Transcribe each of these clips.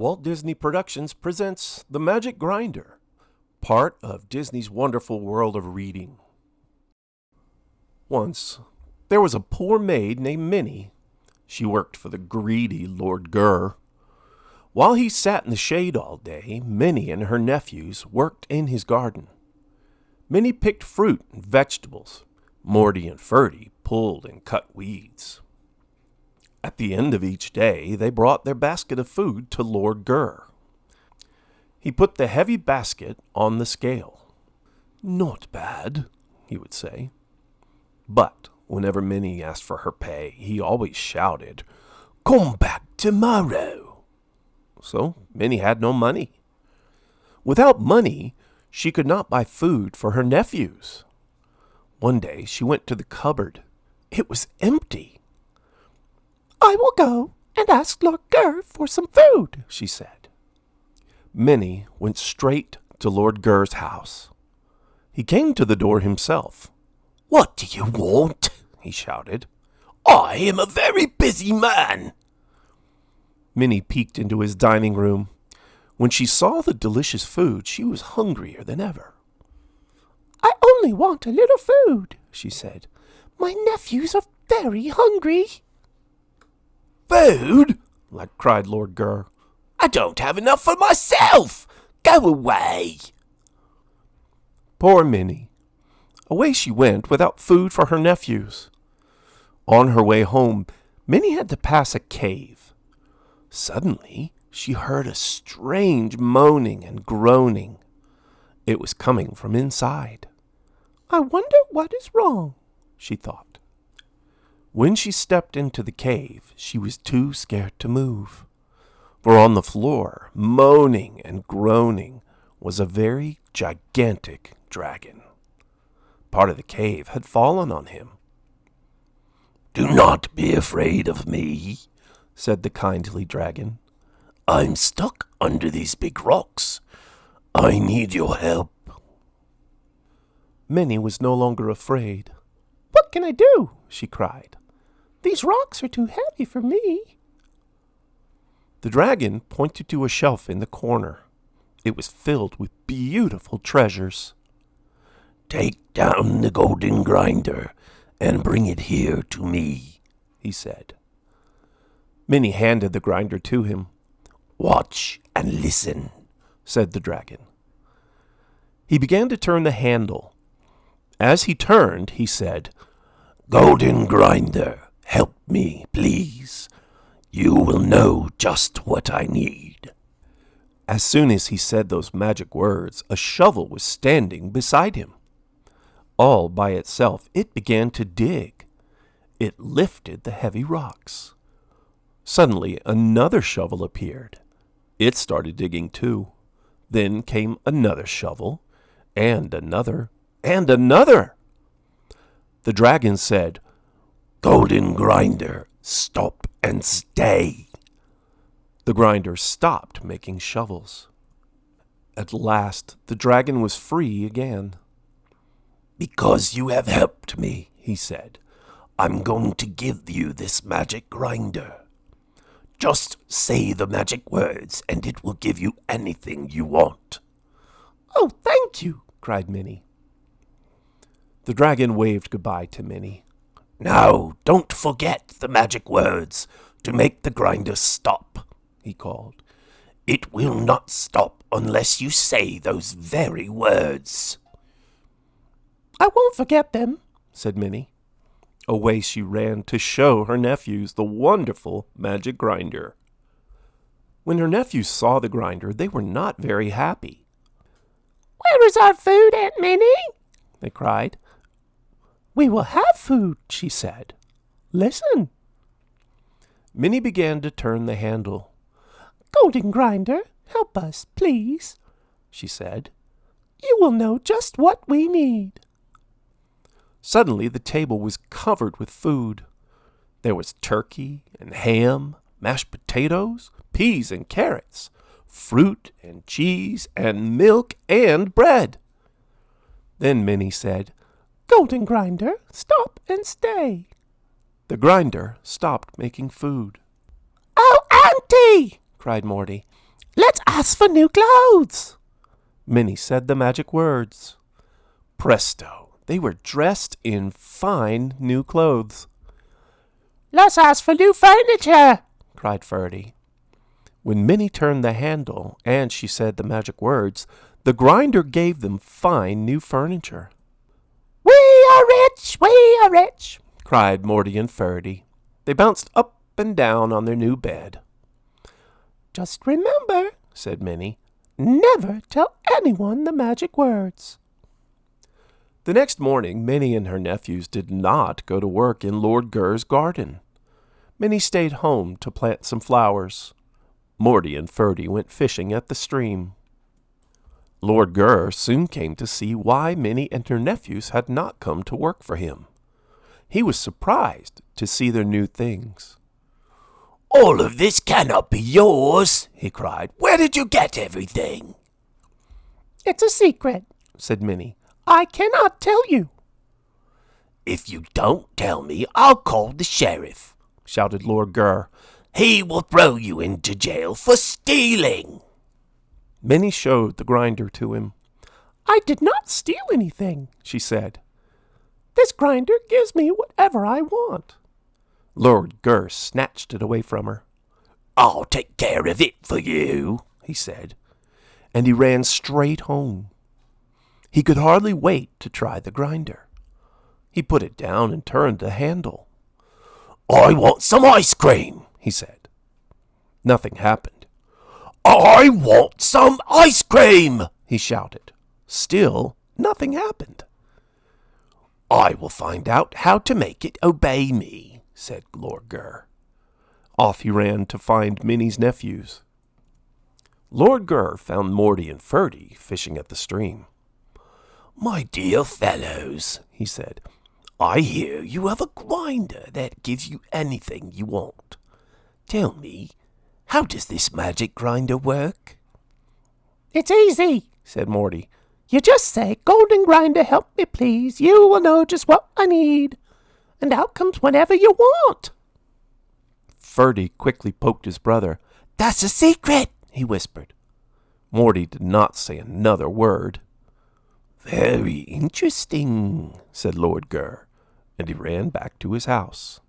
Walt Disney Productions presents The Magic Grinder, part of Disney's wonderful world of reading. Once, there was a poor maid named Minnie. She worked for the greedy Lord Gur. While he sat in the shade all day, Minnie and her nephews worked in his garden. Minnie picked fruit and vegetables. Morty and Ferdy pulled and cut weeds. At the end of each day, they brought their basket of food to Lord Gur. He put the heavy basket on the scale. "Not bad," he would say. But whenever Minnie asked for her pay, he always shouted, "Come back tomorrow." So Minnie had no money. Without money, she could not buy food for her nephews. One day she went to the cupboard. It was empty. "I will go and ask Lord Gur for some food," she said. Minnie went straight to Lord Gur's house. He came to the door himself. "What do you want?" he shouted. "I am a very busy man." Minnie peeked into his dining room. When she saw the delicious food, she was hungrier than ever. "I only want a little food," she said. "My nephews are very hungry." "Food?" cried Lord Gur. "I don't have enough for myself. Go away." Poor Minnie. Away she went without food for her nephews. On her way home, Minnie had to pass a cave. Suddenly, she heard a strange moaning and groaning. It was coming from inside. "I wonder what is wrong," she thought. When she stepped into the cave, she was too scared to move. For on the floor, moaning and groaning, was a very gigantic dragon. Part of the cave had fallen on him. "Do not be afraid of me," said the kindly dragon. "I'm stuck under these big rocks. I need your help." Minnie was no longer afraid. "What can I do?" she cried. "These rocks are too heavy for me." The dragon pointed to a shelf in the corner. It was filled with beautiful treasures. "Take down the golden grinder and bring it here to me," he said. Minnie handed the grinder to him. "Watch and listen," said the dragon. He began to turn the handle. As he turned, he said, "Golden grinder, help me, please. You will know just what I need." As soon as he said those magic words, a shovel was standing beside him. All by itself, it began to dig. It lifted the heavy rocks. Suddenly, another shovel appeared. It started digging too. Then came another shovel, and another, and another. The dragon said, "Golden grinder, stop and stay." The grinder stopped making shovels. At last, the dragon was free again. "Because you have helped me," he said, "I'm going to give you this magic grinder. Just say the magic words, and it will give you anything you want." "Oh, thank you," cried Minnie. The dragon waved goodbye to Minnie. "Now, don't forget the magic words to make the grinder stop," he called. "It will not stop unless you say those very words." "I won't forget them," said Minnie. Away she ran to show her nephews the wonderful magic grinder. When her nephews saw the grinder, they were not very happy. "Where is our food, Aunt Minnie?" they cried. "We will have food," she said. "Listen." Minnie began to turn the handle. "Golden grinder, help us, please," she said. "You will know just what we need." Suddenly the table was covered with food. There was turkey and ham, mashed potatoes, peas and carrots, fruit and cheese and milk and bread. Then Minnie said, "Golden grinder, stop and stay." The grinder stopped making food. "Oh, Auntie!" cried Morty. Let's ask for new clothes. Minnie said the magic words. Presto, they were dressed in fine new clothes. Let's ask for new furniture, cried Ferdy. When Minnie turned the handle and she said the magic words, the grinder gave them fine new furniture. We are rich, cried Morty and Ferdy. They bounced up and down on their new bed. Just remember, said Minnie, never tell anyone the magic words. The next morning, Minnie and her nephews did not go to work in Lord Gurr's garden. Minnie stayed home to plant some flowers. Morty and Ferdy went fishing at the stream. Lord Gurr soon came to see why Minnie and her nephews had not come to work for him. He was surprised to see their new things. All of this cannot be yours, he cried. Where did you get everything? It's a secret, said Minnie. I cannot tell you. If you don't tell me, I'll call the sheriff, shouted Lord Gurr. He will throw you into jail for stealing. Minnie showed the grinder to him. I did not steal anything, she said. This grinder gives me whatever I want. Lord Gurr snatched it away from her. I'll take care of it for you, he said, and he ran straight home. He could hardly wait to try the grinder. He put it down and turned the handle. I want some ice cream, he said. Nothing happened. I want some ice cream, he shouted. Still, nothing happened. I will find out how to make it obey me, said Lord Gurr. Off he ran to find Minnie's nephews. Lord Gurr found Morty and Ferdy fishing at the stream. My dear fellows, he said, I hear you have a grinder that gives you anything you want. Tell me, how does this magic grinder work? It's easy, said Morty. You just say, Golden Grinder, help me please. You will know just what I need. And out comes whatever you want. Ferdy quickly poked his brother. That's a secret, he whispered. Morty did not say another word. Very interesting, said Lord Gurr, and he ran back to his house.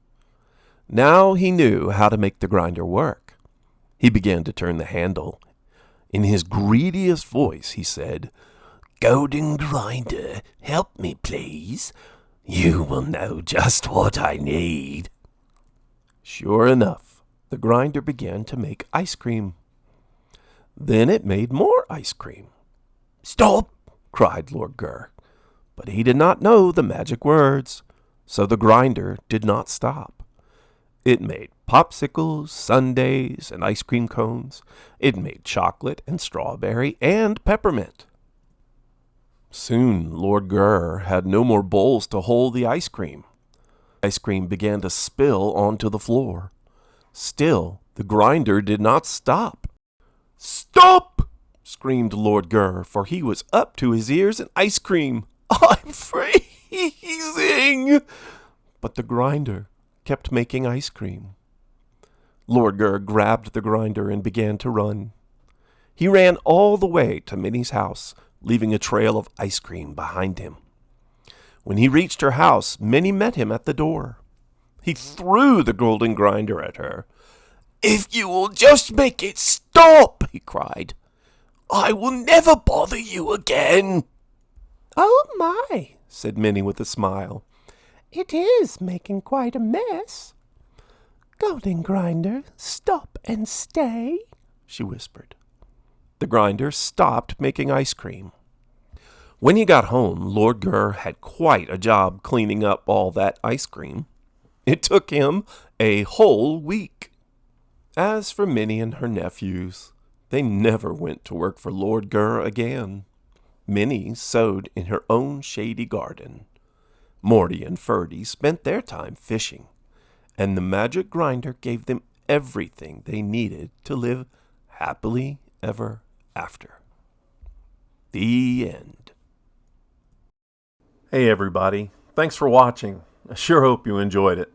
Now he knew how to make the grinder work. He began to turn the handle. In his greediest voice he said, Golden Grinder, help me please. You will know just what I need. Sure enough, the grinder began to make ice cream. Then it made more ice cream. Stop! Cried Lord Gurr. But he did not know the magic words, so the grinder did not stop. It made popsicles, sundaes, and ice cream cones. It made chocolate and strawberry and peppermint. Soon Lord Gurr had no more bowls to hold the ice cream. Ice cream began to spill onto the floor. Still, the grinder did not stop. Stop! Screamed Lord Gurr, for he was up to his ears in ice cream. I'm freezing! But the grinder kept making ice cream. Lord Gurr grabbed the grinder and began to run. He ran all the way to Minnie's house, leaving a trail of ice cream behind him. When he reached her house, Minnie met him at the door. He threw the golden grinder at her. If you will just make it stop, he cried, I will never bother you again. Oh my, said Minnie with a smile. It is making quite a mess. Golden Grinder, stop and stay, she whispered. The grinder stopped making ice cream. When he got home, Lord Gurr had quite a job cleaning up all that ice cream. It took him a whole week. As for Minnie and her nephews, they never went to work for Lord Gurr again. Minnie sewed in her own shady garden. Morty and Ferdy spent their time fishing, and the magic grinder gave them everything they needed to live happily ever after. The end. Hey everybody, thanks for watching. I sure hope you enjoyed it.